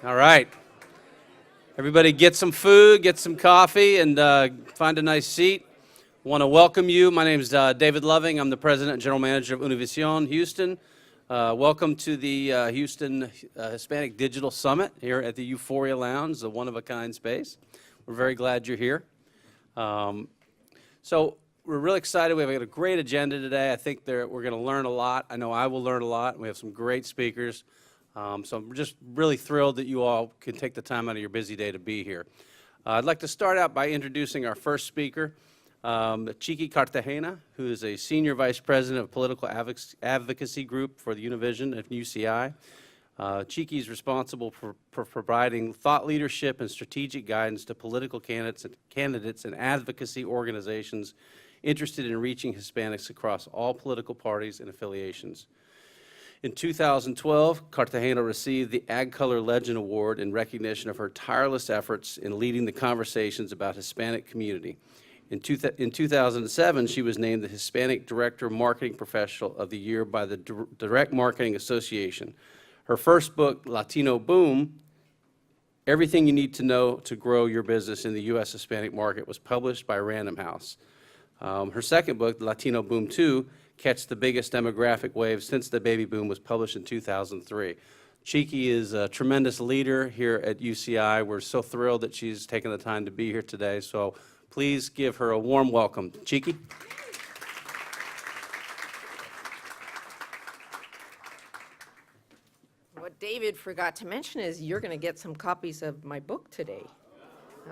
All right. Everybody get some food, get some coffee, and find a nice seat. Want to welcome you. My name is David Loving. I'm the president and general manager of Univision Houston. Welcome to the Houston Hispanic Digital Summit here at the Euphoria Lounge, the one-of-a-kind space. We're very glad you're here. So we're really excited. We've got a great agenda today. I think we're going to learn a lot. I know I will learn a lot. We have some great speakers. So I'm just really thrilled that you all can take the time out of your busy day to be here. I'd like to start out by introducing our first speaker, Chiqui Cartagena, who is a Senior Vice President of Political Advocacy Group for the Univision at UCI. Chiqui is responsible for providing thought leadership and strategic guidance to political candidates and advocacy organizations interested in reaching Hispanics across all political parties and affiliations. In 2012, Cartagena received the Ag Color Legend Award in recognition of her tireless efforts in leading the conversations about Hispanic community. In 2007, she was named the Hispanic Director Marketing Professional of the Year by the Direct Marketing Association. Her first book, Latino Boom, Everything You Need to Know to Grow Your Business in the U.S. Hispanic Market, was published by Random House. Her second book, Latino Boom 2, Catch the Biggest Demographic Wave Since the Baby Boom, was published in 2003. Chiqui is a tremendous leader here at UCI. We're so thrilled that she's taken the time to be here today, so please give her a warm welcome. Chiqui. What David forgot to mention is you're going to get some copies of my book today.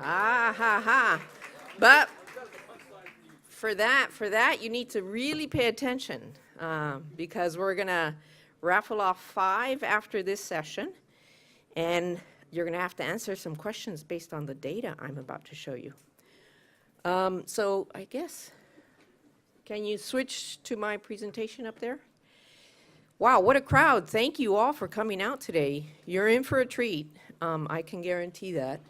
Ah, ha, ha. But for that, you need to really pay attention because we're going to raffle off 5 after this session, and you're going to have to answer some questions based on the data I'm about to show you. So I guess, can you switch to my presentation up there? Wow, what a crowd. Thank you all for coming out today. You're in for a treat. I can guarantee that.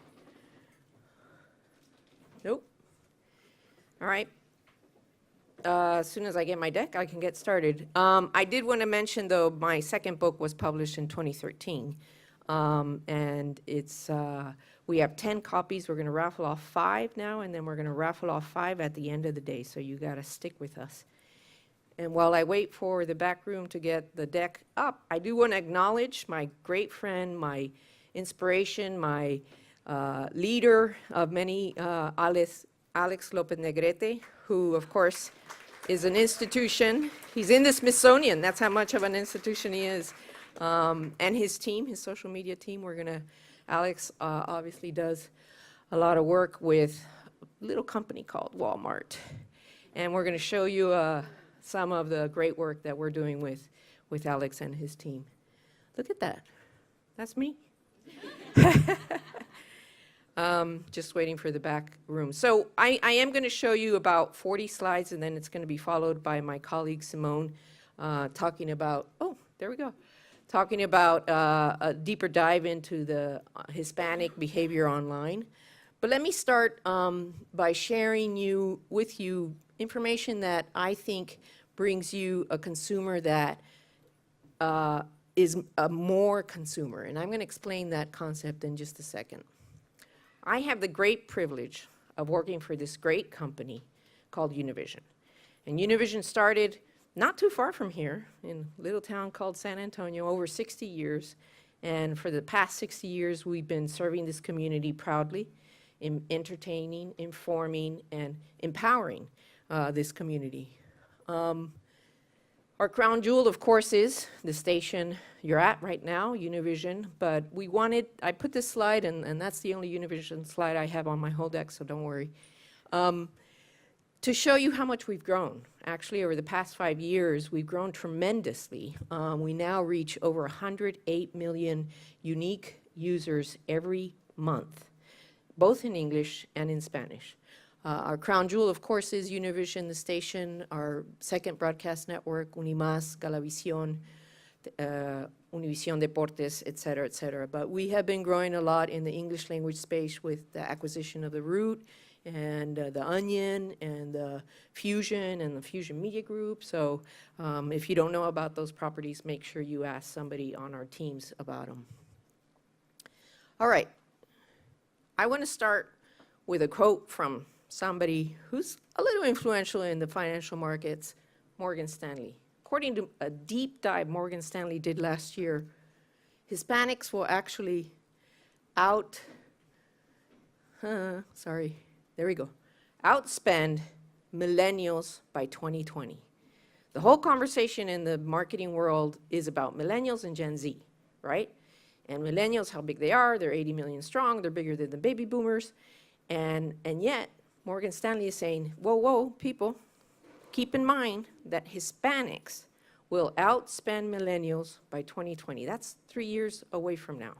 Nope. All right. As soon as I get my deck, I can get started. I did want to mention, though, my second book was published in 2013. And we have 10 copies. We're going to raffle off 5 now, and then we're going to raffle off 5 at the end of the day. So you got to stick with us. And while I wait for the back room to get the deck up, I do want to acknowledge my great friend, my inspiration, my leader of many, Alex Lopez Negrete, who, of course, is an institution. He's in the Smithsonian. That's how much of an institution he is. And his team, his social media team, Alex obviously does a lot of work with a little company called Walmart. And we're going to show you some of the great work that we're doing with Alex and his team. Look at that. That's me. Just waiting for the back room. So I am going to show you about 40 slides, and then it's going to be followed by my colleague Simone talking about, talking about a deeper dive into the Hispanic behavior online. But let me start by sharing with you information that I think brings you a consumer that is a more consumer. And I'm going to explain that concept in just a second. I have the great privilege of working for this great company called Univision. And Univision started not too far from here in a little town called San Antonio over 60 years. And for the past 60 years, we've been serving this community proudly, entertaining, informing, and empowering this community. Our crown jewel, of course, is the station you're at right now, Univision, but I put this slide, and that's the only Univision slide I have on my whole deck, so don't worry, to show you how much we've grown. Actually, over the past 5 years, we've grown tremendously. We now reach over 108 million unique users every month, both in English and in Spanish. Our crown jewel, of course, is Univision, the station, our second broadcast network, Unimás, Galavisión, Univision Deportes, et cetera, et cetera. But we have been growing a lot in the English language space with the acquisition of The Root and The Onion and the Fusion and the Fusion Media Group. So if you don't know about those properties, make sure you ask somebody on our teams about them. All right. I want to start with a quote from somebody who's a little influential in the financial markets, Morgan Stanley. According to a deep dive Morgan Stanley did last year, Hispanics will actually outspend millennials by 2020. The whole conversation in the marketing world is about millennials and Gen Z, right? And millennials, how big they are, they're 80 million strong, they're bigger than the baby boomers. And yet, Morgan Stanley is saying, whoa, whoa, people, keep in mind that Hispanics will outspend millennials by 2020. That's 3 years away from now.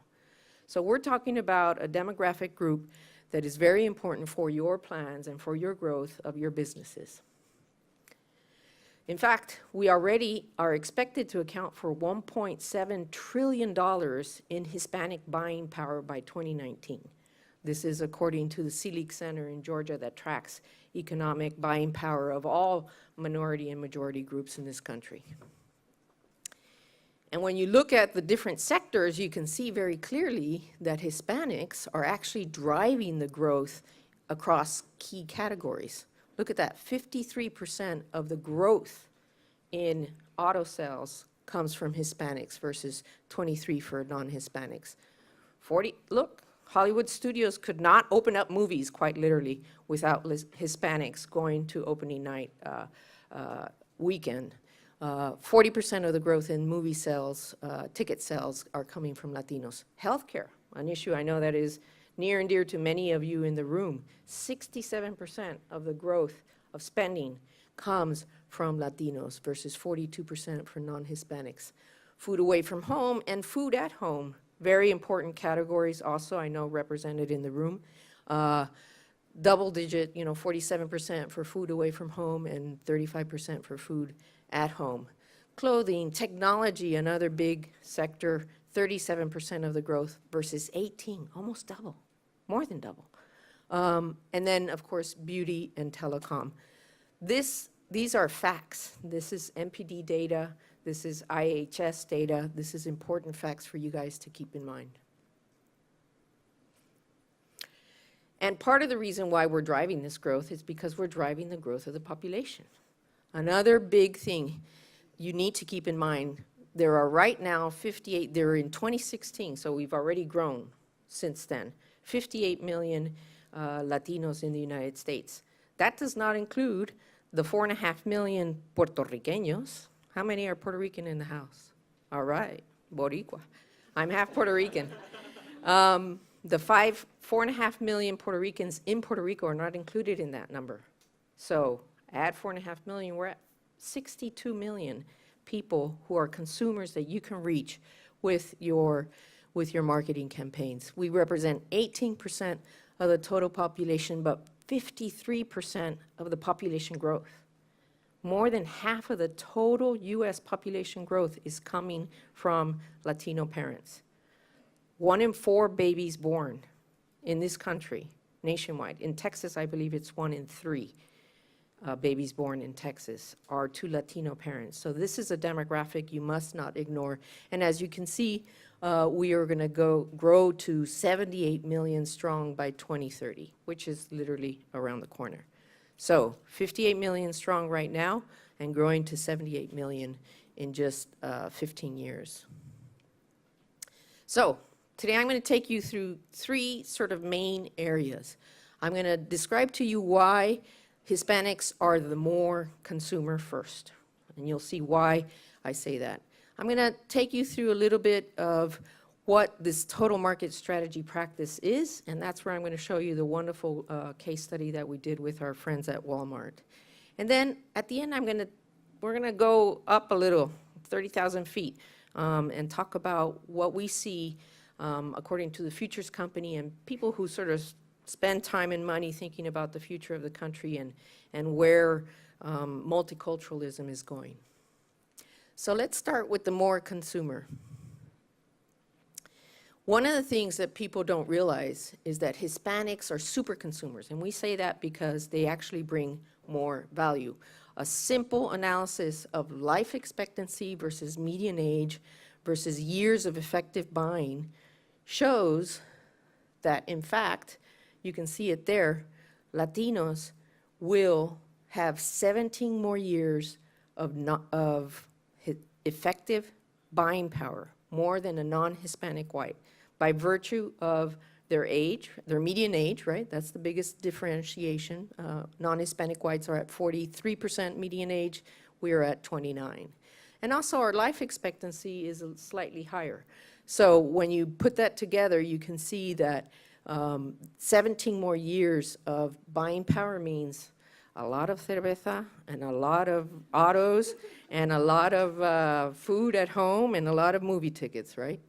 So we're talking about a demographic group that is very important for your plans and for your growth of your businesses. In fact, we already are expected to account for $1.7 trillion in Hispanic buying power by 2019. This is according to the Selig Center in Georgia that tracks economic buying power of all minority and majority groups in this country. And when you look at the different sectors, you can see very clearly that Hispanics are actually driving the growth across key categories. Look at that, 53% of the growth in auto sales comes from Hispanics versus 23% for non-Hispanics. Look, Hollywood studios could not open up movies, quite literally, without Hispanics going to opening night weekend. 40% of the growth in movie sales, ticket sales, are coming from Latinos. Healthcare, an issue I know that is near and dear to many of you in the room. 67% of the growth of spending comes from Latinos versus 42% for non-Hispanics. Food away from home and food at home, very important categories also, I know, represented in the room. Double digit, 47% for food away from home and 35% for food at home. Clothing, technology, another big sector, 37% of the growth versus 18, almost double, more than double. And then, of course, beauty and telecom. These are facts. This is MPD data. This is IHS data. This is important facts for you guys to keep in mind. And part of the reason why we're driving this growth is because we're driving the growth of the population. Another big thing you need to keep in mind, there are right now 58, they're in 2016, so we've already grown since then, 58 million Latinos in the United States. That does not include the 4.5 million Puerto Ricanos. How many are Puerto Rican in the house? All right, Boricua. I'm half Puerto Rican. The 4.5 million Puerto Ricans in Puerto Rico are not included in that number. So add 4.5 million, we're at 62 million people who are consumers that you can reach with your marketing campaigns. We represent 18% of the total population, but 53% of the population growth. More than half of the total U.S. population growth is coming from Latino parents. 1 in 4 babies born in this country, nationwide. In Texas, I believe it's 1 in 3 babies born in Texas are to Latino parents. So this is a demographic you must not ignore. And as you can see, we are going to grow to 78 million strong by 2030, which is literally around the corner. So 58 million strong right now and growing to 78 million in just 15 years. So today I'm going to take you through 3 sort of main areas. I'm going to describe to you why Hispanics are the more consumer first, and you'll see why I say that. I'm going to take you through a little bit of what this total market strategy practice is, and that's where I'm going to show you the wonderful case study that we did with our friends at Walmart. And then at the end, we're going to go up a little, 30,000 feet, and talk about what we see according to the Futures Company and people who sort of spend time and money thinking about the future of the country and where multiculturalism is going. So let's start with the more consumer. One of the things that people don't realize is that Hispanics are super consumers, and we say that because they actually bring more value. A simple analysis of life expectancy versus median age versus years of effective buying shows that, in fact, you can see it there, Latinos will have 17 more years of effective buying power, more than a non-Hispanic white, by virtue of their age, their median age, right? That's the biggest differentiation. Non-Hispanic whites are at 43% median age. We are at 29. And also our life expectancy is slightly higher. So when you put that together, you can see that 17 more years of buying power means a lot of cerveza and a lot of autos and a lot of food at home and a lot of movie tickets, right?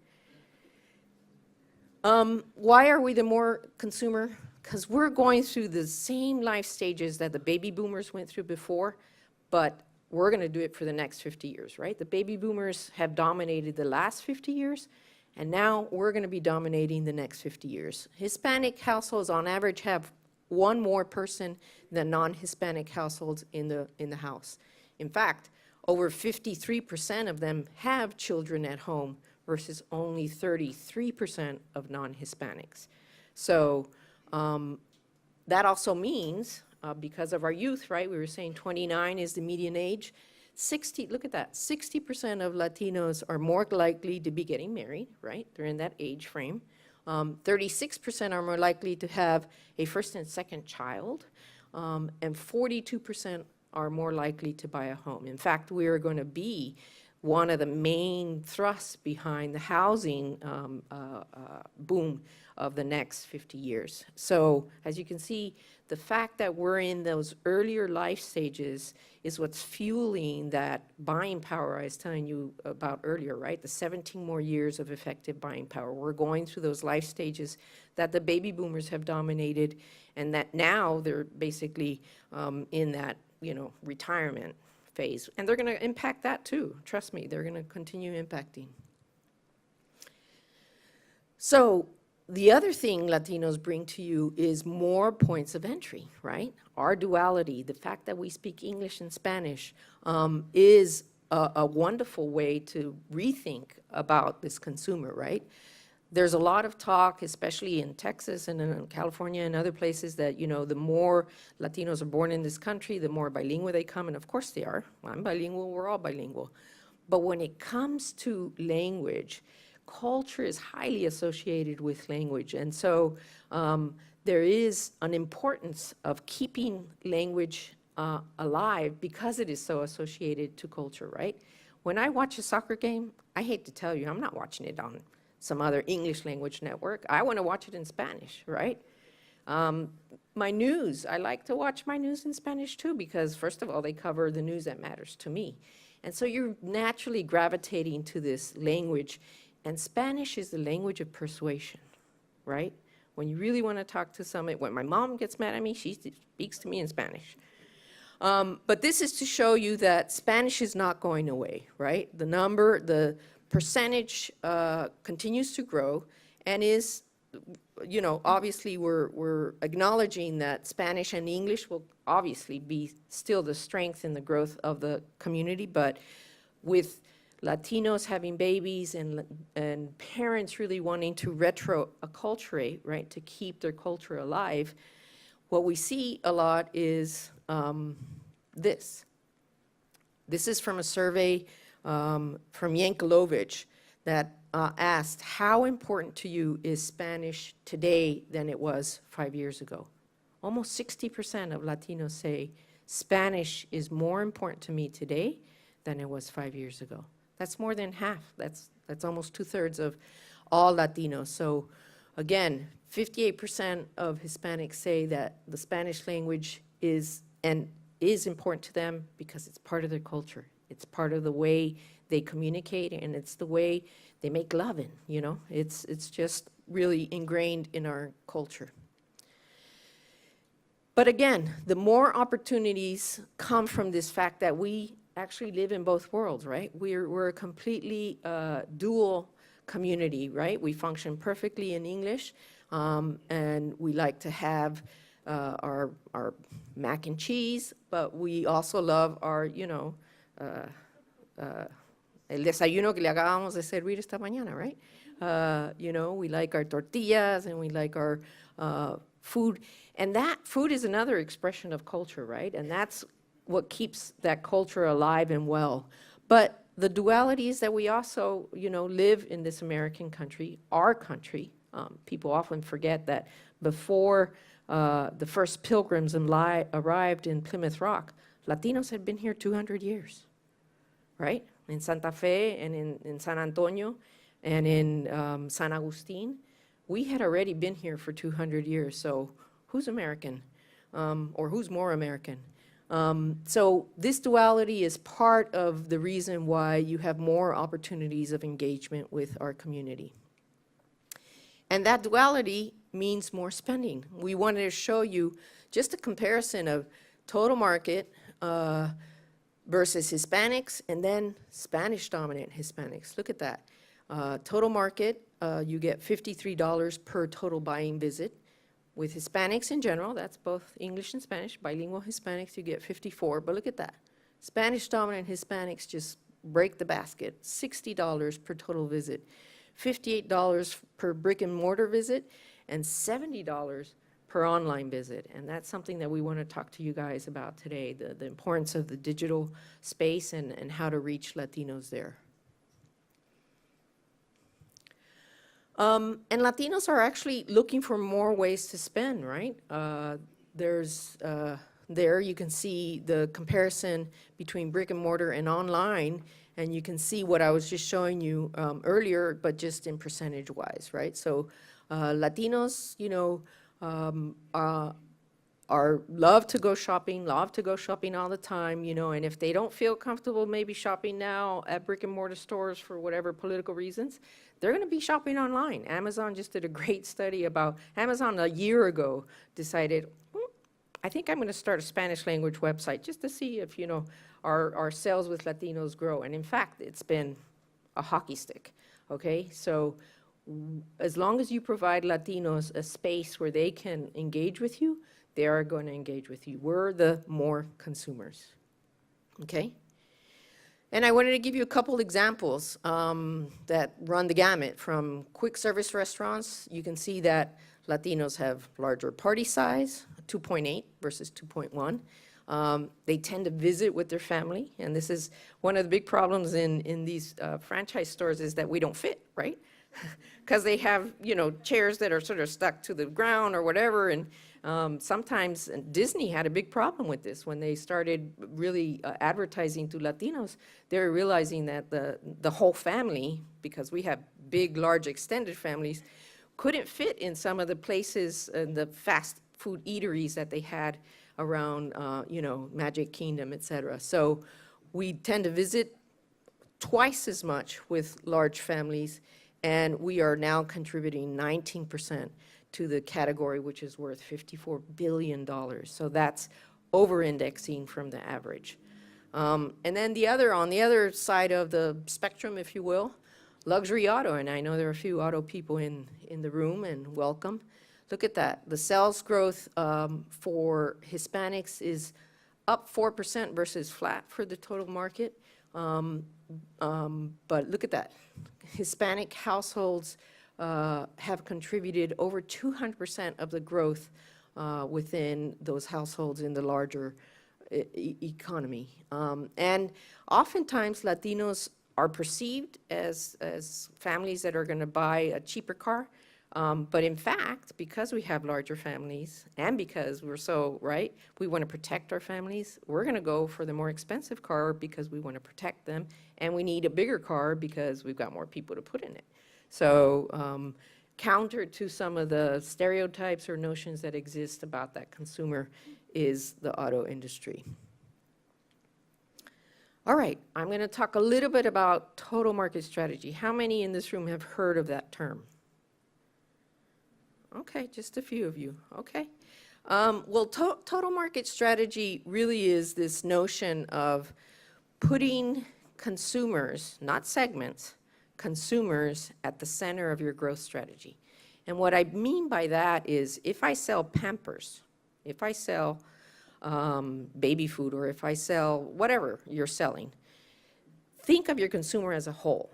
Why are we the more consumer? Because we're going through the same life stages that the baby boomers went through before, but we're going to do it for the next 50 years, right? The baby boomers have dominated the last 50 years, and now we're going to be dominating the next 50 years. Hispanic households, on average, have one more person than non-Hispanic households in the house. In fact, over 53% of them have children at home versus only 33% of non-Hispanics. So that also means, because of our youth, right, we were saying 29 is the median age, 60, look at that, 60% of Latinos are more likely to be getting married, right? They're in that age frame. 36% are more likely to have a first and second child, and 42% are more likely to buy a home. In fact, we are going to be one of the main thrusts behind the housing boom of the next 50 years. So as you can see, the fact that we're in those earlier life stages is what's fueling that buying power I was telling you about earlier, right? The 17 more years of effective buying power. We're going through those life stages that the baby boomers have dominated, and that now they're basically in that, retirement phase. And they're going to impact that too. Trust me, they're going to continue impacting. So the other thing Latinos bring to you is more points of entry, right? Our duality, the fact that we speak English and Spanish, is a wonderful way to rethink about this consumer, right? There's a lot of talk, especially in Texas and in California and other places, that, the more Latinos are born in this country, the more bilingual they come, and of course they are. I'm bilingual, we're all bilingual. But when it comes to language, culture is highly associated with language, and so there is an importance of keeping language alive because it is so associated to culture, right? When I watch a soccer game, I hate to tell you, I'm not watching it on some other English language network. I want to watch it in Spanish, right? My news, I like to watch my news in Spanish too, because first of all, they cover the news that matters to me. And so you're naturally gravitating to this language, and Spanish is the language of persuasion, right? When you really want to talk to somebody, when my mom gets mad at me, she speaks to me in Spanish. But this is to show you that Spanish is not going away, right? The percentage continues to grow and is, obviously we're acknowledging that Spanish and English will obviously be still the strength and the growth of the community, but with Latinos having babies and parents really wanting to acculturate, right, to keep their culture alive, what we see a lot is this. This is from a survey from Yankelovich that asked, how important to you is Spanish today than it was 5 years ago? Almost 60% of Latinos say Spanish is more important to me today than it was 5 years ago. That's more than half. That's almost 2/3 of all Latinos. So again, 58% of Hispanics say that the Spanish language is important to them because it's part of their culture. It's part of the way they communicate, and it's the way they make love in, It's just really ingrained in our culture. But again, the more opportunities come from this fact that we actually live in both worlds, right? We're a completely dual community, right? We function perfectly in English, and we like to have our mac and cheese, but we also love our, el desayuno que le acabamos de servir esta mañana, right? We like our tortillas and we like our food. And that food is another expression of culture, right? And that's what keeps that culture alive and well. But the duality is that we also, live in this American country, our country. People often forget that before the first pilgrims arrived in Plymouth Rock, Latinos had been here 200 years, right? In Santa Fe and in San Antonio and in San Agustin, we had already been here for 200 years. So who's American, or who's more American? So this duality is part of the reason why you have more opportunities of engagement with our community. And that duality means more spending. We wanted to show you just a comparison of total market versus Hispanics and then Spanish-dominant Hispanics. Look at that. Total market, you get $53 per total buying visit. With Hispanics in general, that's both English and Spanish, bilingual Hispanics, you get 54, but look at that. Spanish-dominant Hispanics just break the basket, $60 per total visit, $58 per brick and mortar visit, and $70 per online visit. And that's something that we want to talk to you guys about today, the importance of the digital space and how to reach Latinos there. And Latinos are actually looking for more ways to spend, right? There you can see the comparison between brick and mortar and online, and you can see what I was just showing you earlier, but just in percentage-wise, right? So Latinos, love to go shopping all the time, and if they don't feel comfortable maybe shopping now at brick and mortar stores for whatever political reasons, they're going to be shopping online. Amazon just did a great study about, Amazon a year ago decided, I think I'm going to start a Spanish language website just to see if, our sales with Latinos grow. And in fact, it's been a hockey stick, okay? So as long as you provide Latinos a space where they can engage with you, they are going to engage with you. We're the more consumers, okay? And I wanted to give you a couple examples that run the gamut. From quick service restaurants, you can see that Latinos have larger party size, 2.8 versus 2.1. They tend to visit with their family, and this is one of the big problems in these franchise stores is that we don't fit, right? Because they have, chairs that are sort of stuck to the ground or whatever, and sometimes Disney had a big problem with this when they started really advertising to Latinos. They were realizing that the whole family, because we have big, large, extended families, couldn't fit in some of the places, the fast food eateries that they had around, Magic Kingdom, et cetera. So we tend to visit twice as much with large families, and we are now contributing 19% to the category, which is worth $54 billion. So that's over-indexing from the average. And then on the other side of the spectrum, if you will, luxury auto. And I know there are a few auto people in the room, and welcome. Look at that. The sales growth for Hispanics is up 4% versus flat for the total market. But look at that. Hispanic households have contributed over 200% of the growth within those households in the larger economy. And oftentimes Latinos are perceived as families that are going to buy a cheaper car. But in fact, because we have larger families and because we're so, right, we want to protect our families, we're going to go for the more expensive car because we want to protect them, and we need a bigger car because we've got more people to put in it. So counter to some of the stereotypes or notions that exist about that consumer is the auto industry. All right, I'm going to talk a little bit about total market strategy. How many in this room have heard of that term? Okay, just a few of you, okay. Well, total market strategy really is this notion of putting consumers, not segments, consumers at the center of your growth strategy. And what I mean by that is if I sell Pampers, if I sell baby food, or if I sell whatever you're selling, think of your consumer as a whole.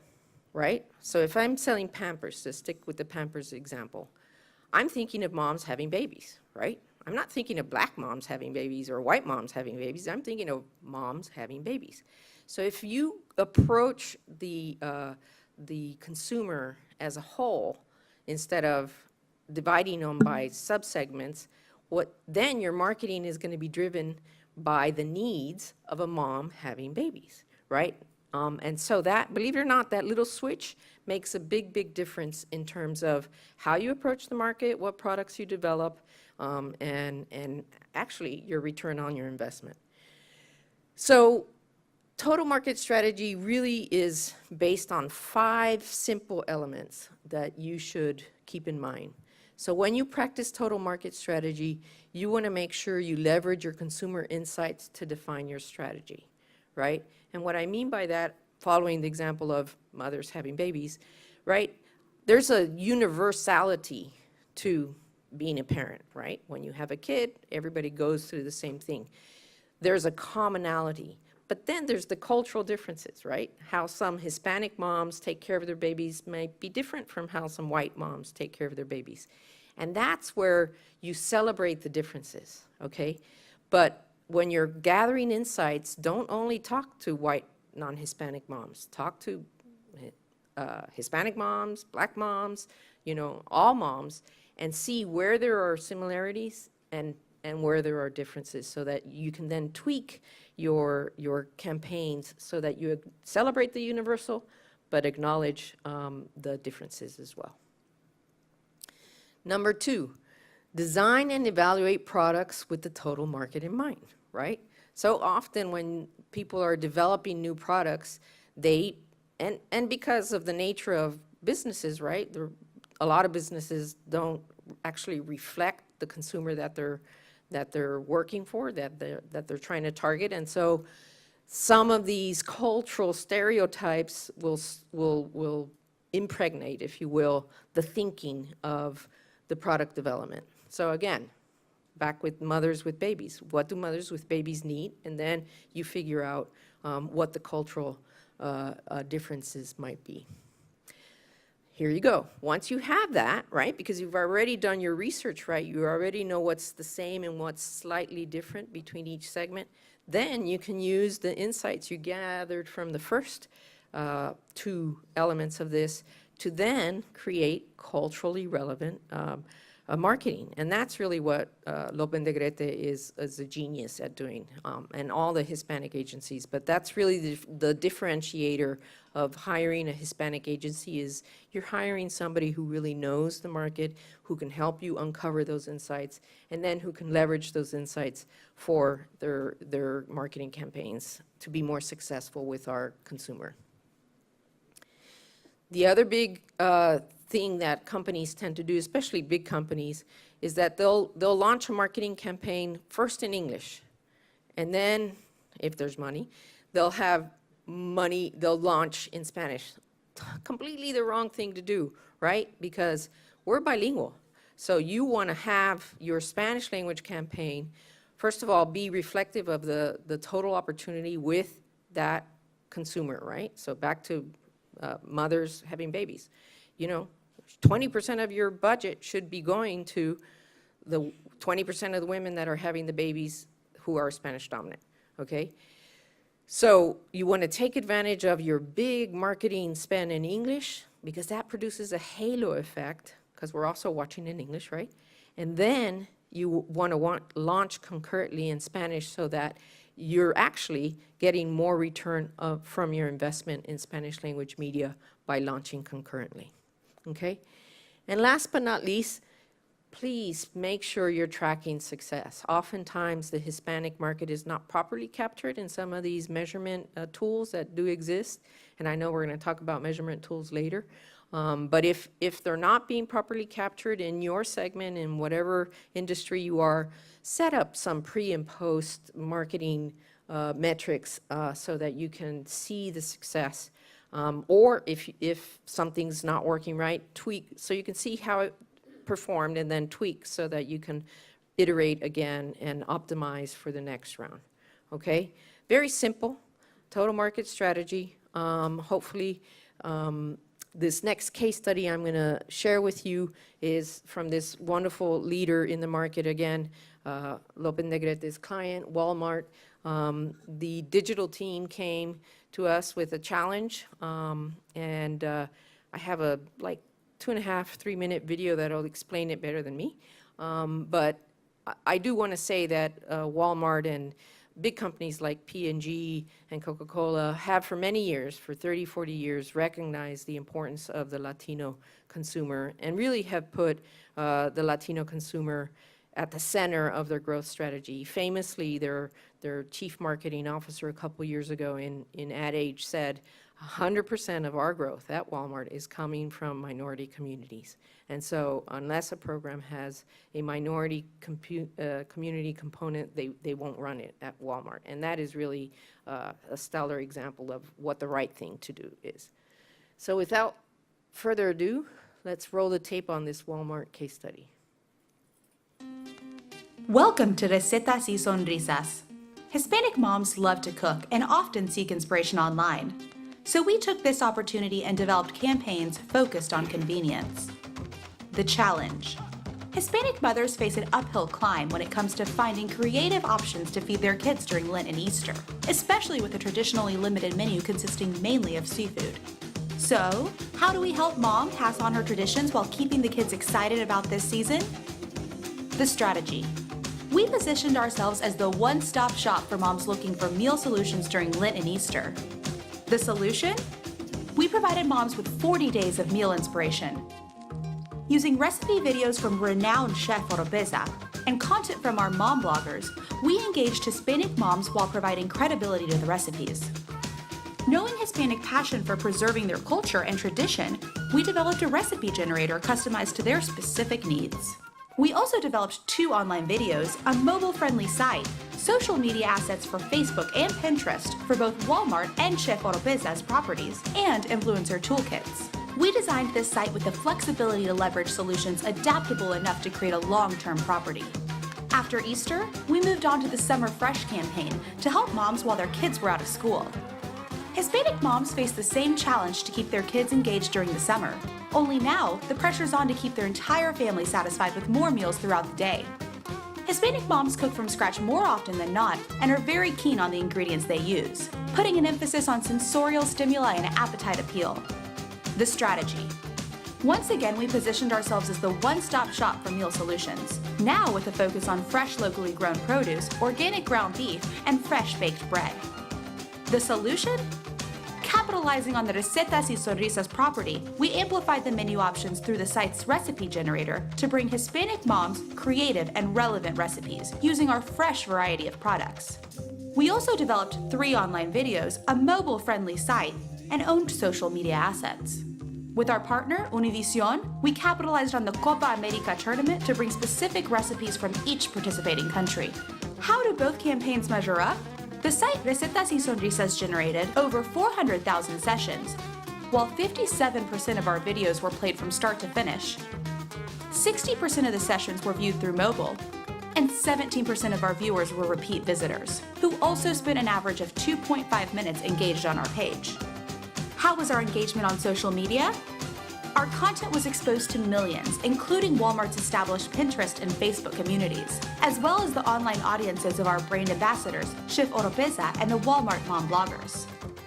right? So if I'm selling Pampers, to stick with the Pampers example, I'm thinking of moms having babies, right? I'm not thinking of black moms having babies or white moms having babies. I'm thinking of moms having babies. So if you approach the consumer as a whole instead of dividing them by subsegments, then your marketing is going to be driven by the needs of a mom having babies, right? And so that, believe it or not, that little switch makes a big, big difference in terms of how you approach the market, what products you develop, and actually your return on your investment. So total market strategy really is based on 5 simple elements that you should keep in mind. So when you practice total market strategy, you want to make sure you leverage your consumer insights to define your strategy, right? And what I mean by that, following the example of mothers having babies, right? There's a universality to being a parent, right? When you have a kid, everybody goes through the same thing. There's a commonality. But then there's the cultural differences, right? How some Hispanic moms take care of their babies might be different from how some white moms take care of their babies. And that's where you celebrate the differences, okay? But when you're gathering insights, don't only talk to white non-Hispanic moms. Talk to Hispanic moms, black moms, all moms, and see where there are similarities and where there are differences so that you can then tweak your campaigns so that you celebrate the universal but acknowledge the differences as well. Number 2, design and evaluate products with the total market in mind, right? So often when people are developing new products, and because of the nature of businesses, right? A lot of businesses don't actually reflect the consumer that they're working for, that they're trying to target. And so some of these cultural stereotypes will impregnate, if you will, the thinking of the product development. So again, back with mothers with babies. What do mothers with babies need? And then you figure out what the cultural differences might be. Here you go. Once you have that, right, because you've already done your research, right, you already know what's the same and what's slightly different between each segment, then you can use the insights you gathered from the first 2 elements of this to then create culturally relevant marketing. And that's really what Lopen de Grete is a genius at doing, and all the Hispanic agencies. But that's really the differentiator of hiring a Hispanic agency is you're hiring somebody who really knows the market, who can help you uncover those insights, and then who can leverage those insights for their marketing campaigns to be more successful with our consumer. The other big thing that companies tend to do, especially big companies, is that they'll launch a marketing campaign first in English, and then, if there's money, they'll launch in Spanish. Completely the wrong thing to do, right? Because we're bilingual. So you want to have your Spanish language campaign, first of all, be reflective of the total opportunity with that consumer, right? So back to mothers having babies. 20% of your budget should be going to the 20% of the women that are having the babies who are Spanish dominant, okay? So you want to take advantage of your big marketing spend in English because that produces a halo effect because we're also watching in English, right? And then you want to launch concurrently in Spanish so that you're actually getting more return from your investment in Spanish language media by launching concurrently, okay? And last but not least, please make sure you're tracking success. Oftentimes, the Hispanic market is not properly captured in some of these measurement tools that do exist, and I know we're going to talk about measurement tools later. But if they're not being properly captured in your segment, in whatever industry you are, set up some pre and post marketing metrics so that you can see the success. Or if something's not working right, tweak so you can see how it performed and then tweak so that you can iterate again and optimize for the next round. Okay? Very simple, total market strategy. Hopefully This next case study I'm going to share with you is from this wonderful leader in the market again, Lopez Negrete's client, Walmart. The digital team came to us with a challenge, and I have a like 2.5, 3-minute video that'll explain it better than me. But I do want to say that Walmart and big companies like P&G and Coca-Cola have for many years, for 30, 40 years, recognized the importance of the Latino consumer and really have put the Latino consumer at the center of their growth strategy. Famously, their chief marketing officer a couple years ago in Ad Age said, 100% of our growth at Walmart is coming from minority communities. And so unless a program has a minority community component, they won't run it at Walmart. And that is really a stellar example of what the right thing to do is. So without further ado, let's roll the tape on this Walmart case study. Welcome to Recetas y Sonrisas. Hispanic moms love to cook and often seek inspiration online. So we took this opportunity and developed campaigns focused on convenience. The challenge. Hispanic mothers face an uphill climb when it comes to finding creative options to feed their kids during Lent and Easter, especially with a traditionally limited menu consisting mainly of seafood. So, how do we help mom pass on her traditions while keeping the kids excited about this season? The strategy. We positioned ourselves as the one-stop shop for moms looking for meal solutions during Lent and Easter. The solution? We provided moms with 40 days of meal inspiration. Using recipe videos from renowned chef Oropesa and content from our mom bloggers, we engaged Hispanic moms while providing credibility to the recipes. Knowing Hispanic passion for preserving their culture and tradition, we developed a recipe generator customized to their specific needs. We also developed 2 online videos, a mobile-friendly site, social media assets for Facebook and Pinterest for both Walmart and Chef Oropesa's properties, and influencer toolkits. We designed this site with the flexibility to leverage solutions adaptable enough to create a long-term property. After Easter, we moved on to the Summer Fresh campaign to help moms while their kids were out of school. Hispanic moms face the same challenge to keep their kids engaged during the summer. Only now, the pressure's on to keep their entire family satisfied with more meals throughout the day. Hispanic moms cook from scratch more often than not and are very keen on the ingredients they use, putting an emphasis on sensorial stimuli and appetite appeal. The strategy. Once again, we positioned ourselves as the one-stop shop for meal solutions, now with a focus on fresh locally grown produce, organic ground beef, and fresh baked bread. The solution? Capitalizing on the Recetas y Sonrisas property, we amplified the menu options through the site's recipe generator to bring Hispanic moms creative and relevant recipes using our fresh variety of products. We also developed 3 online videos, a mobile-friendly site, and owned social media assets. With our partner, Univision, we capitalized on the Copa America tournament to bring specific recipes from each participating country. How do both campaigns measure up? The site Recetas y Sonrisas generated over 400,000 sessions, while 57% of our videos were played from start to finish. 60% of the sessions were viewed through mobile, and 17% of our viewers were repeat visitors, who also spent an average of 2.5 minutes engaged on our page. How was our engagement on social media? Our content was exposed to millions, including Walmart's established Pinterest and Facebook communities, as well as the online audiences of our brand ambassadors, Chef Oropesa and the Walmart mom bloggers.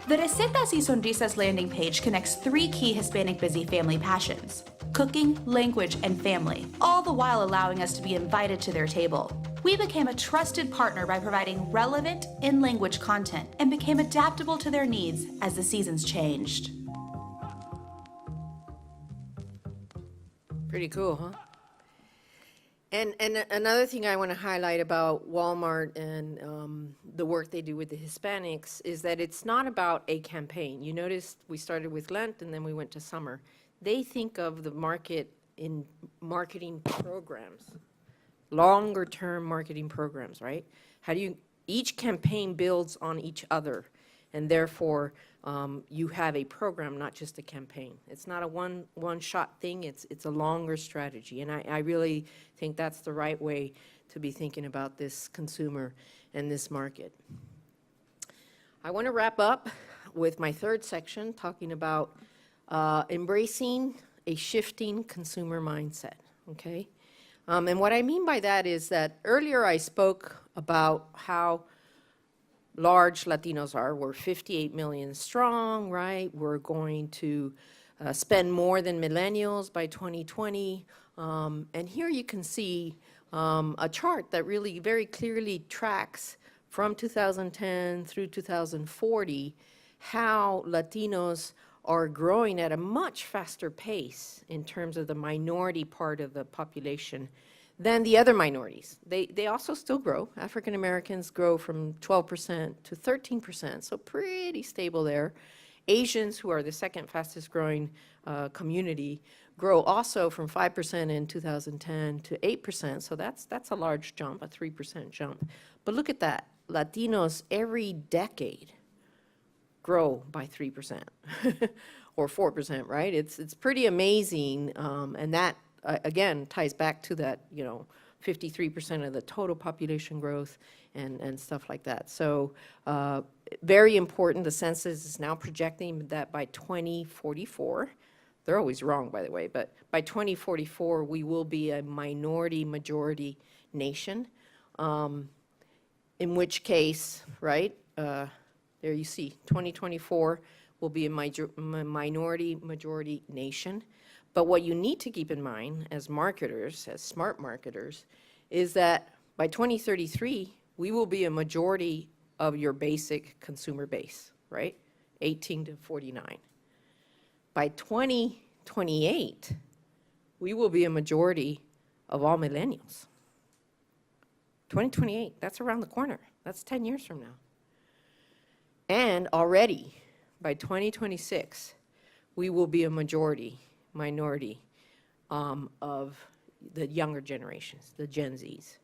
The Recetas y Sonrisas landing page connects 3 key Hispanic busy family passions: cooking, language, and family, all the while allowing us to be invited to their table. We became a trusted partner by providing relevant, in-language content and became adaptable to their needs as the seasons changed. Pretty cool, huh? And another thing I want to highlight about Walmart and the work they do with the Hispanics is that it's not about a campaign. You noticed we started with Lent and then we went to summer. They think of the market in marketing programs, longer term marketing programs, right? Each campaign builds on each other, and therefore you have a program, not just a campaign. It's not a one-shot thing, it's a longer strategy, and I really think that's the right way to be thinking about this consumer and this market. I want to wrap up with my third section, talking about embracing a shifting consumer mindset, okay? And what I mean by that is that earlier I spoke about how large Latinos are. We're 58 million strong, right? We're going to spend more than millennials by 2020. And here you can see a chart that really very clearly tracks from 2010 through 2040 how Latinos are growing at a much faster pace in terms of the minority part of the population than the other minorities. They also still grow. African Americans grow from 12% to 13%, so pretty stable there. Asians, who are the second fastest growing community, grow also from 5% in 2010 to 8%, so that's a large jump, a 3% jump. But look at that, Latinos every decade grow by 3% or 4%, right? It's pretty amazing, and that again ties back to that 53% of the total population growth and stuff like that. So very important. The census is now projecting that by 2044, they're always wrong, by the way, but by 2044 we will be a minority majority nation, in which case, right, there you see, 2024 will be a minority majority nation. But what you need to keep in mind as marketers, as smart marketers, is that by 2033, we will be a majority of your basic consumer base, right? 18 to 49. By 2028, we will be a majority of all millennials. 2028, that's around the corner. That's 10 years from now. And already, by 2026, we will be a minority of the younger generations, the Gen Zs.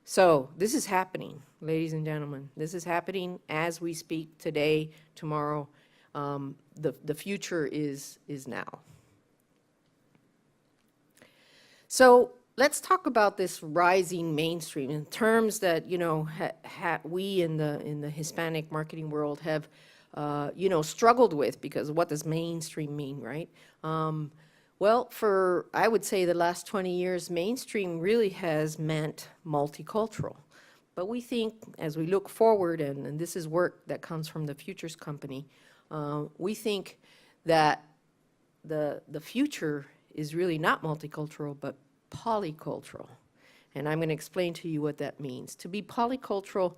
So this is happening, ladies and gentlemen. This is happening as we speak today, tomorrow. The future is now. So let's talk about this rising mainstream in terms that we in the Hispanic marketing world have struggled with, because what does mainstream mean, right? Well, for, I would say, the last 20 years, mainstream really has meant multicultural. But we think, as we look forward, and this is work that comes from the Futures Company, we think that the future is really not multicultural, but polycultural. And I'm going to explain to you what that means. To be polycultural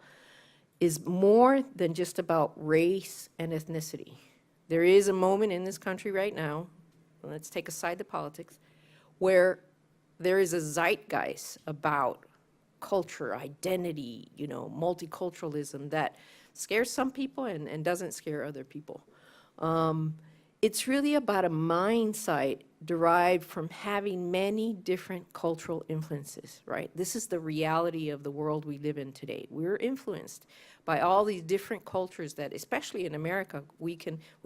is more than just about race and ethnicity. There is a moment in this country right now, let's take aside the politics, where there is a zeitgeist about culture, identity, multiculturalism that scares some people and doesn't scare other people. It's really about a mindset derived from having many different cultural influences, right? This is the reality of the world we live in today. We're influenced by all these different cultures that, especially in America, we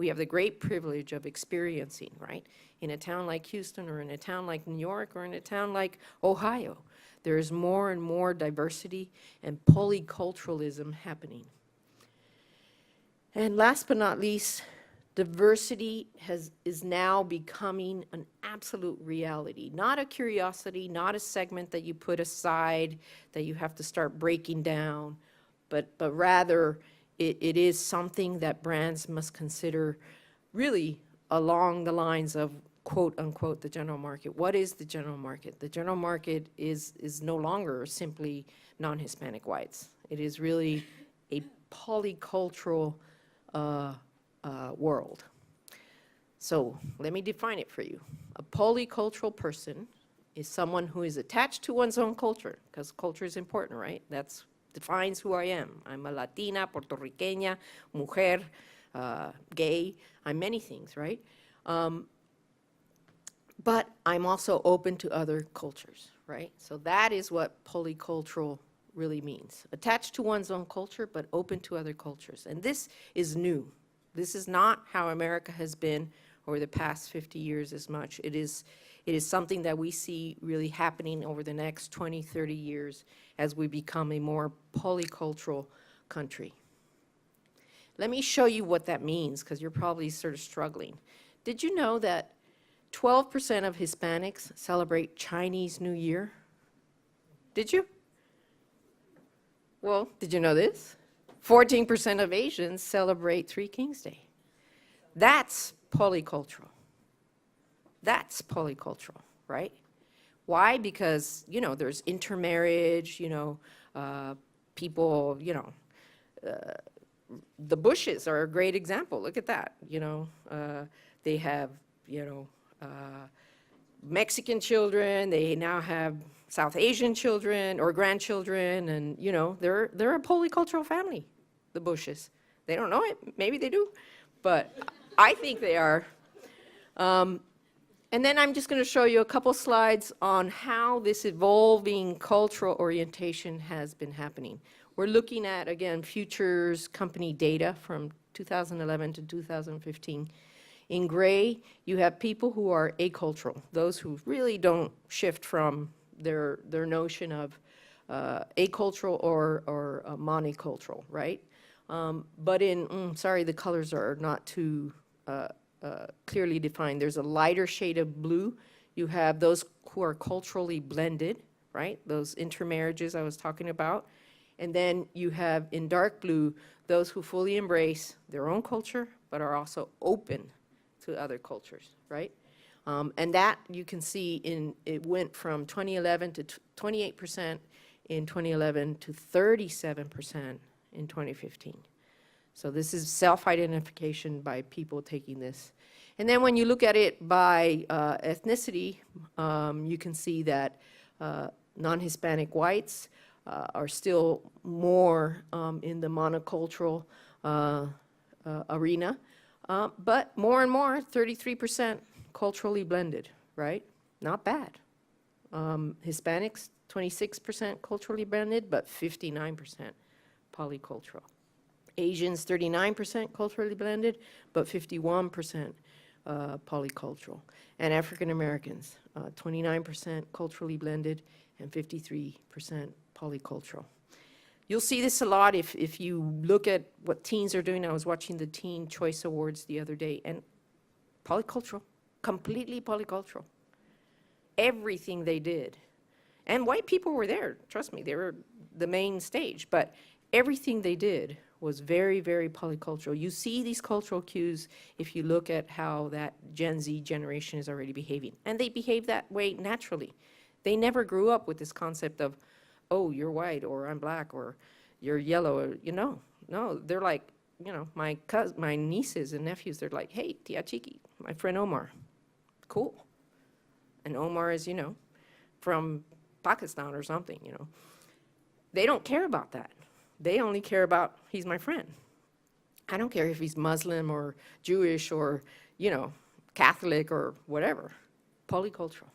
have the great privilege of experiencing, right? In a town like Houston, or in a town like New York, or in a town like Ohio, there is more and more diversity and polyculturalism happening. And last but not least, diversity is now becoming an absolute reality, not a curiosity, not a segment that you put aside, that you have to start breaking down, but rather it is something that brands must consider really along the lines of, quote unquote, the general market. What is the general market? The general market is no longer simply non-Hispanic whites. It is really a polycultural world. So let me define it for you. A polycultural person is someone who is attached to one's own culture, because culture is important, right? That defines who I am. I'm a Latina, Puerto Riqueña, mujer, gay. I'm many things, right? But I'm also open to other cultures, right? So that is what polycultural really means. Attached to one's own culture, but open to other cultures. And this is new. This is not how America has been over the past 50 years as much. It is something that we see really happening over the next 20, 30 years as we become a more polycultural country. Let me show you what that means, because you're probably sort of struggling. Did you know that 12% of Hispanics celebrate Chinese New Year? Did you? Well, did you know this? 14% of Asians celebrate Three Kings Day. That's polycultural. That's polycultural, right? Why? Because, there's intermarriage, people, the Bushes are a great example. Look at that, they have, Mexican children, they now have South Asian children or grandchildren, and, they're a polycultural family, the Bushes. They don't know it, maybe they do, but I think they are. And then I'm just going to show you a couple slides on how this evolving cultural orientation has been happening. We're looking at, again, futures company data from 2011 to 2015. In gray, you have people who are acultural, those who really don't shift from their notion of acultural or monocultural, right? But sorry, the colors are not too clearly defined. There's a lighter shade of blue. You have those who are culturally blended, right? Those intermarriages I was talking about. And then you have in dark blue, those who fully embrace their own culture, but are also open to other cultures, right? And that you can see it went from 2011 to 28% in 2011 to 37% in 2015. So this is self-identification by people taking this. And then when you look at it by ethnicity, you can see that non-Hispanic whites are still more in the monocultural arena, but more and more, 33% culturally blended, right? Not bad. Hispanics, 26% culturally blended, but 59% polycultural. Asians, 39% culturally blended, but 51% polycultural. And African Americans, 29% culturally blended and 53% polycultural. You'll see this a lot if you look at what teens are doing. I was watching the Teen Choice Awards the other day, and polycultural, completely polycultural. Everything they did. And white people were there, trust me, they were the main stage, but everything they did was very, very polycultural. You see these cultural cues if you look at how that Gen Z generation is already behaving. And they behave that way naturally. They never grew up with this concept of, oh, you're white, or I'm black, or you're yellow, or, No, they're like, my nieces and nephews, they're like, hey, Tia Chiqui, my friend Omar. Cool. And Omar is, from Pakistan or something, They don't care about that. They only care about, he's my friend. I don't care if he's Muslim or Jewish or, Catholic or whatever. Polycultural.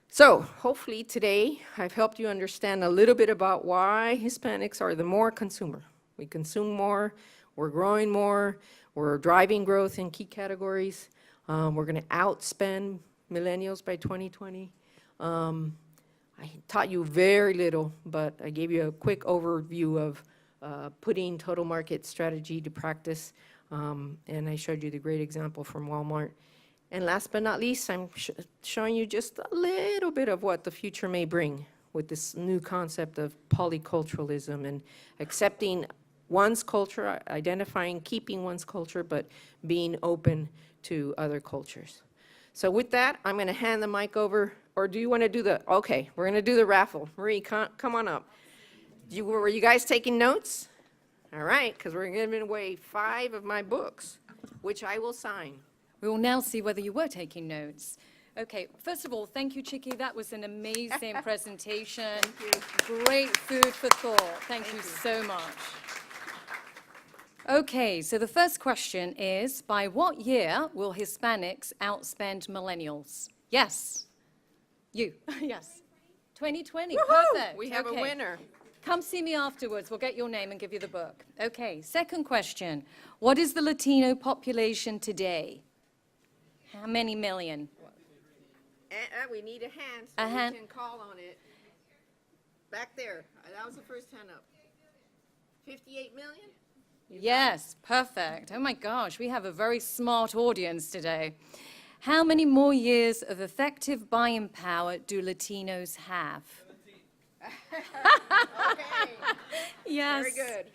So hopefully today I've helped you understand a little bit about why Hispanics are the more consumer. We consume more, we're growing more, we're driving growth in key categories. We're going to outspend millennials by 2020. I taught you very little, but I gave you a quick overview of putting total market strategy to practice, and I showed you the great example from Walmart. And last but not least, I'm showing you just a little bit of what the future may bring with this new concept of polyculturalism and accepting one's culture, identifying, keeping one's culture, but being open to other cultures. So with that, I'm going to hand the mic over, or do you want to do okay, we're going to do the raffle. Marie, come on up. Were you guys taking notes? All right, because we're giving away 5 of my books, which I will sign. We will now see whether you were taking notes. Okay, first of all, thank you, Chicky. That was an amazing presentation. Thank you. Great food for thought. Thank you so much. Okay, so the first question is, by what year will Hispanics outspend millennials? Yes. You. Yes. 2020. Woohoo! Perfect. We have a winner. Come see me afterwards. We'll get your name and give you the book. Okay, second question. What is the Latino population today? How many million? We need a hand, A so hand. we can call on it. Back there. That was the first hand up. 58 million? Yes, perfect. Oh my gosh, we have a very smart audience today. How many more years of effective buying power do Latinos have? Yes. Very good.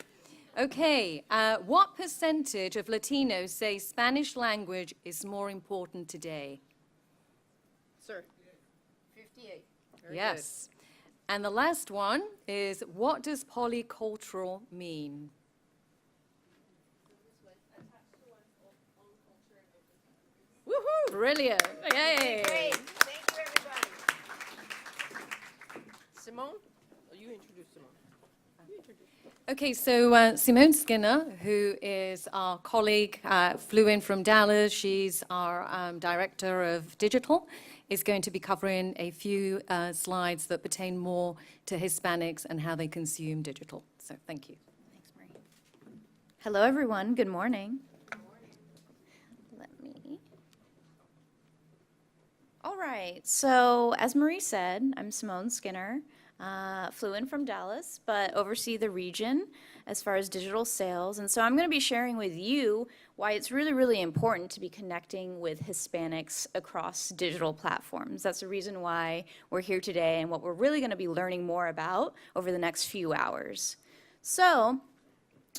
Okay, what percentage of Latinos say Spanish language is more important today? Sir. 58. Very Yes. And the last one is, what does polycultural mean? Woohoo! Brilliant. Yay. Great. Thank you, everybody. Simone? Oh, you introduce Simone. Okay, so Simone Skinner, who is our colleague, flew in from Dallas. She's our director of digital, is going to be covering a few slides that pertain more to Hispanics and how they consume digital. So thank you. Thanks, Marie. Hello, everyone. Good morning. All right. So, as Marie said, I'm Simone Skinner. Flew in from Dallas, but oversee the region as far as digital sales. And so I'm going to be sharing with you why it's really, really important to be connecting with Hispanics across digital platforms. That's the reason why we're here today and what we're really going to be learning more about over the next few hours. So,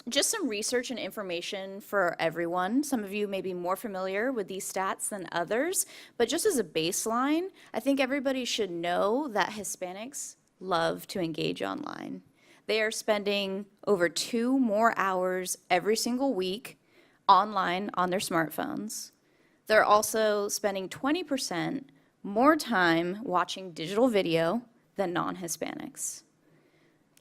just some research and information for everyone. Some of you may be more familiar with these stats than others, but just as a baseline, I think everybody should know that Hispanics love to engage online. They are spending over 2 more hours every single week online on their smartphones. They're also spending 20% more time watching digital video than non-Hispanics.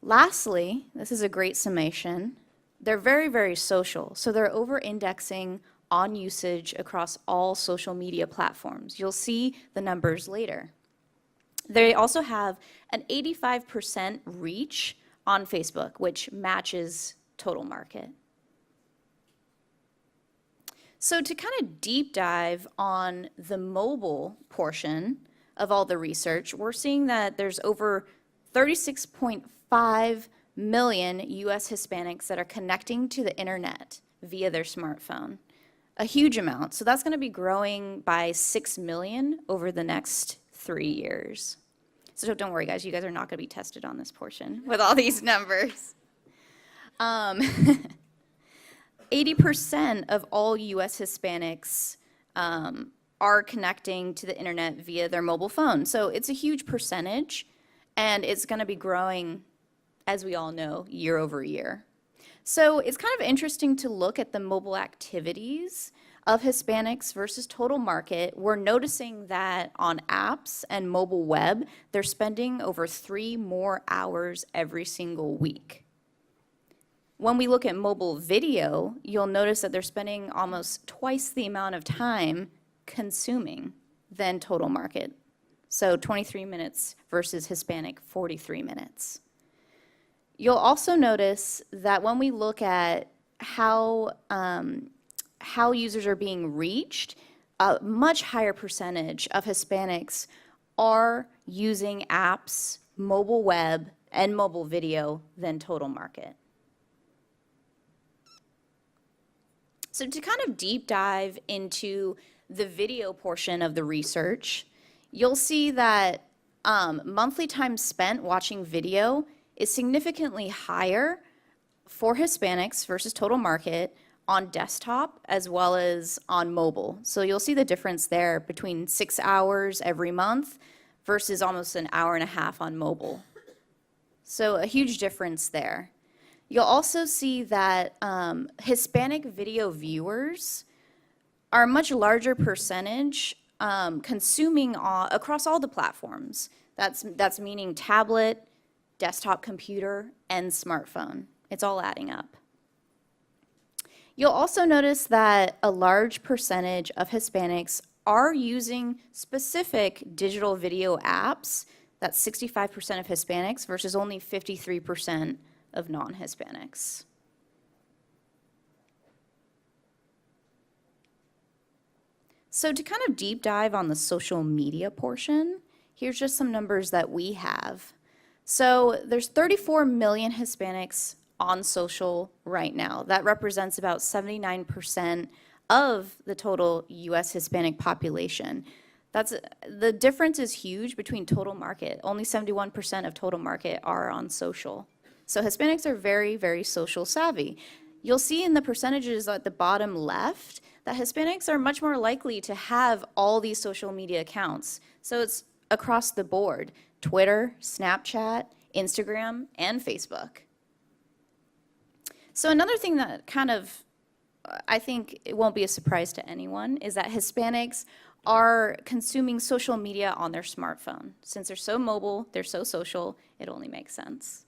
Lastly, this is a great summation, they're very, very social, so they're over-indexing on usage across all social media platforms. You'll see the numbers later. They also have an 85% reach on Facebook, which matches total market. So to kind of deep dive on the mobile portion of all the research, we're seeing that there's over 36.5 million US Hispanics that are connecting to the internet via their smartphone. A huge amount. So that's going to be growing by 6 million over the next 3 years. So don't worry, guys. You guys are not going to be tested on this portion with all these numbers. 80% of all US Hispanics are connecting to the internet via their mobile phone. So it's a huge percentage, and it's going to be growing, as we all know, year over year. So it's kind of interesting to look at the mobile activities of Hispanics versus total market. We're noticing that on apps and mobile web, they're spending over 3 more hours every single week. When we look at mobile video, you'll notice that they're spending almost twice the amount of time consuming than total market. So 23 minutes versus Hispanic 43 minutes. You'll also notice that when we look at how users are being reached, a much higher percentage of Hispanics are using apps, mobile web, and mobile video than total market. So to kind of deep dive into the video portion of the research, you'll see that monthly time spent watching video is significantly higher for Hispanics versus total market on desktop as well as on mobile. So you'll see the difference there between 6 hours every month versus almost an hour and a half on mobile. So a huge difference there. You'll also see that Hispanic video viewers are a much larger percentage consuming across all the platforms. That's meaning tablet, desktop computer, and smartphone. It's all adding up. You'll also notice that a large percentage of Hispanics are using specific digital video apps. That's 65% of Hispanics versus only 53% of non-Hispanics. So to kind of deep dive on the social media portion, here's just some numbers that we have. So there's 34 million Hispanics on social right now. That represents about 79% of the total US Hispanic population. The difference is huge between total market. Only 71% of total market are on social. So Hispanics are very, very social savvy. You'll see in the percentages at the bottom left that Hispanics are much more likely to have all these social media accounts. So it's across the board: Twitter, Snapchat, Instagram, and Facebook. So another thing that kind of, I think it won't be a surprise to anyone, is that Hispanics are consuming social media on their smartphone. Since they're so mobile, they're so social, it only makes sense.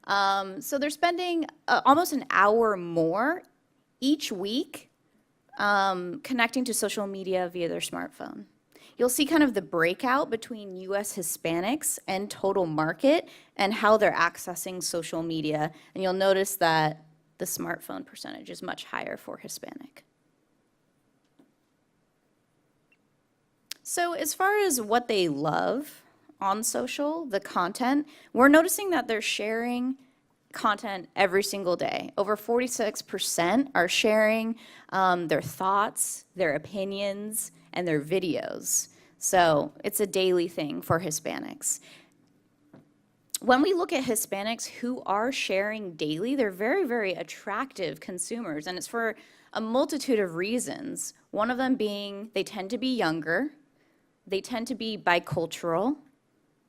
So they're spending almost an hour more each week connecting to social media via their smartphone. You'll see kind of the breakout between US Hispanics and total market and how they're accessing social media. And you'll notice that the smartphone percentage is much higher for Hispanic. So as far as what they love on social, the content, we're noticing that they're sharing content every single day. Over 46% are sharing their thoughts, their opinions, and their videos. So it's a daily thing for Hispanics. When we look at Hispanics who are sharing daily, they're very, very attractive consumers, and it's for a multitude of reasons. One of them being they tend to be younger, they tend to be bicultural,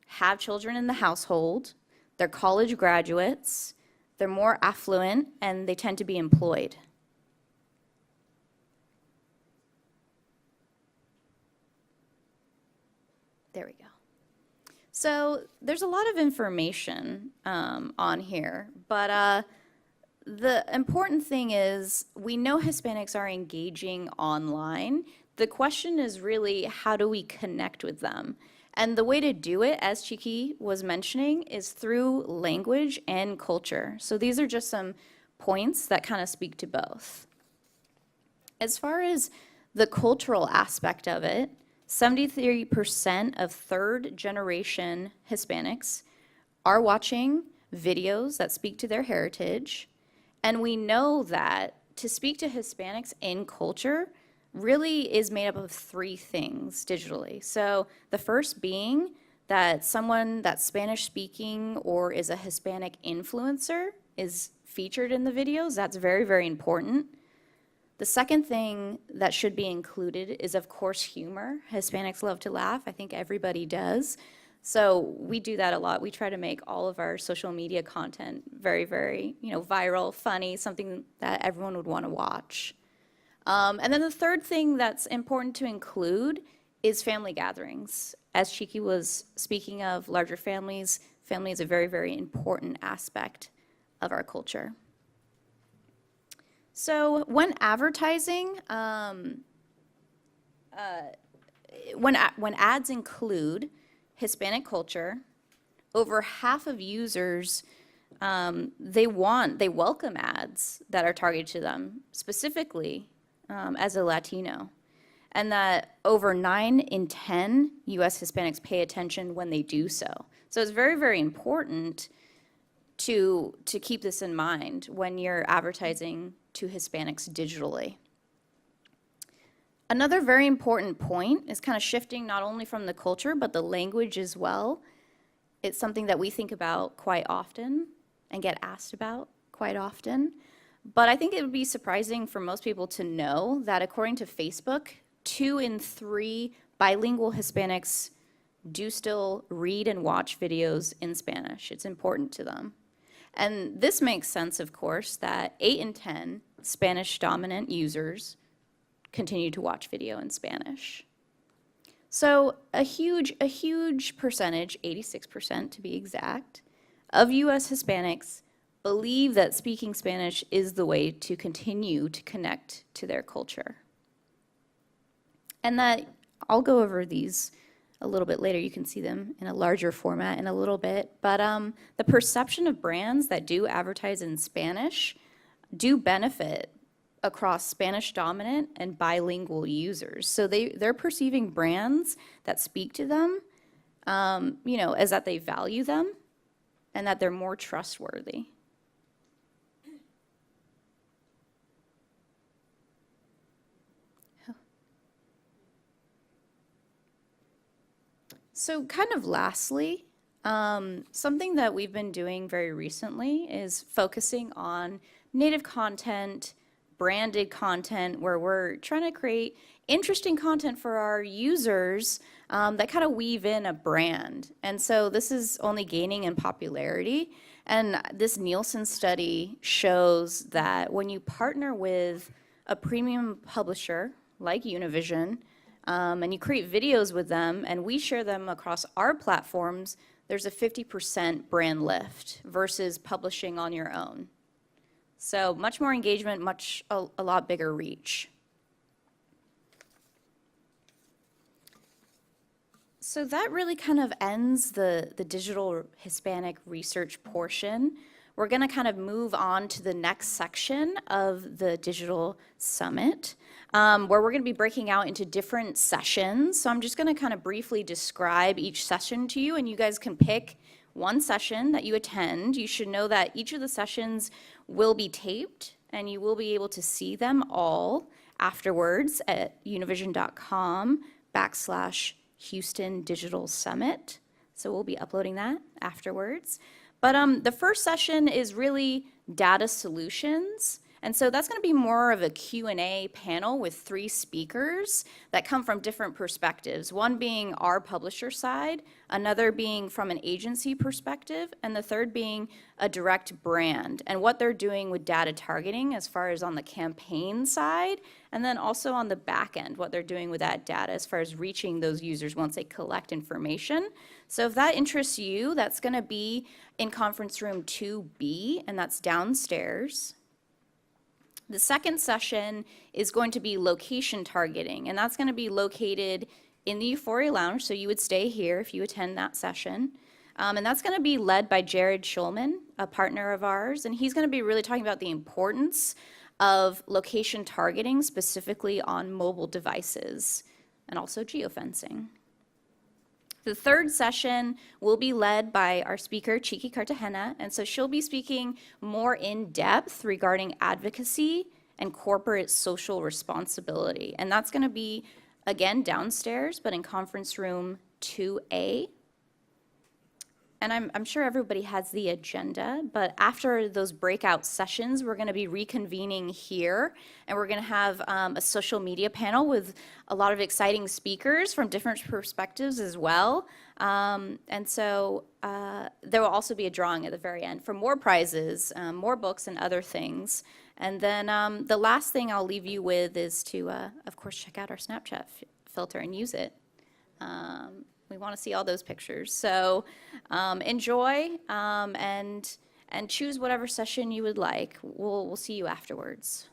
have children in the household, they're college graduates, they're more affluent, and they tend to be employed. There we go. So there's a lot of information on here, but the important thing is we know Hispanics are engaging online. The question is really, how do we connect with them? And the way to do it, as Chiki was mentioning, is through language and culture. So these are just some points that kind of speak to both. As far as the cultural aspect of it, 73% of third-generation Hispanics are watching videos that speak to their heritage. And we know that to speak to Hispanics in culture really is made up of three things digitally. So the first being that someone that's Spanish speaking or is a Hispanic influencer is featured in the videos. That's very, very important. The second thing that should be included is, of course, humor. Hispanics love to laugh. I think everybody does. So we do that a lot. We try to make all of our social media content very, very, viral, funny, something that everyone would want to watch. And then the third thing that's important to include is family gatherings. As Chiki was speaking of larger families, family is a very, very important aspect of our culture. So when advertising, when ads include Hispanic culture, over half of users, they welcome ads that are targeted to them, specifically as a Latino, and that over 9 in 10 US Hispanics pay attention when they do so. So it's very, very important to keep this in mind when you're advertising to Hispanics digitally. Another very important point is kind of shifting not only from the culture, but the language as well. It's something that we think about quite often and get asked about quite often. But I think it would be surprising for most people to know that according to Facebook, 2 in 3 bilingual Hispanics do still read and watch videos in Spanish. It's important to them. And this makes sense, of course, that 8 in 10 Spanish-dominant users continue to watch video in Spanish. So a huge percentage, 86% to be exact, of US Hispanics believe that speaking Spanish is the way to continue to connect to their culture. And that, I'll go over these a little bit later. You can see them in a larger format in a little bit. But the perception of brands that do advertise in Spanish do benefit across Spanish-dominant and bilingual users. So they're perceiving brands that speak to them, as that they value them and that they're more trustworthy. So kind of lastly, something that we've been doing very recently is focusing on native content, branded content, where we're trying to create interesting content for our users that kind of weave in a brand. And so this is only gaining in popularity. And this Nielsen study shows that when you partner with a premium publisher like Univision, and you create videos with them, and we share them across our platforms, there's a 50% brand lift versus publishing on your own. So much more engagement, a lot bigger reach. So that really kind of ends the digital Hispanic research portion. We're going to kind of move on to the next section of the digital summit, where we're going to be breaking out into different sessions. So I'm just going to kind of briefly describe each session to you, and you guys can pick one session that you attend. You should know that each of the sessions will be taped, and you will be able to see them all afterwards at univision.com/Houston Digital Summit. So we'll be uploading that afterwards. But the first session is really data solutions. And so that's going to be more of a Q&A panel with 3 speakers that come from different perspectives, one being our publisher side, another being from an agency perspective, and the third being a direct brand and what they're doing with data targeting as far as on the campaign side, and then also on the back end, what they're doing with that data as far as reaching those users once they collect information. So if that interests you, that's going to be in conference room 2B, and that's downstairs. The second session is going to be location targeting, and that's going to be located in the Euphoria Lounge, so you would stay here if you attend that session. And that's going to be led by Jared Schulman, a partner of ours, and he's going to be really talking about the importance of location targeting, specifically on mobile devices, and also geofencing. The third session will be led by our speaker, Chiqui Cartagena, and so she'll be speaking more in depth regarding advocacy and corporate social responsibility. And that's going to be, again, downstairs, but in conference room 2A. And I'm sure everybody has the agenda, but after those breakout sessions, we're going to be reconvening here, and we're going to have a social media panel with a lot of exciting speakers from different perspectives as well. And so there will also be a drawing at the very end for more prizes, more books, and other things. And then the last thing I'll leave you with is to, of course, check out our Snapchat filter and use it. We want to see all those pictures. So enjoy and choose whatever session you would like. We'll see you afterwards.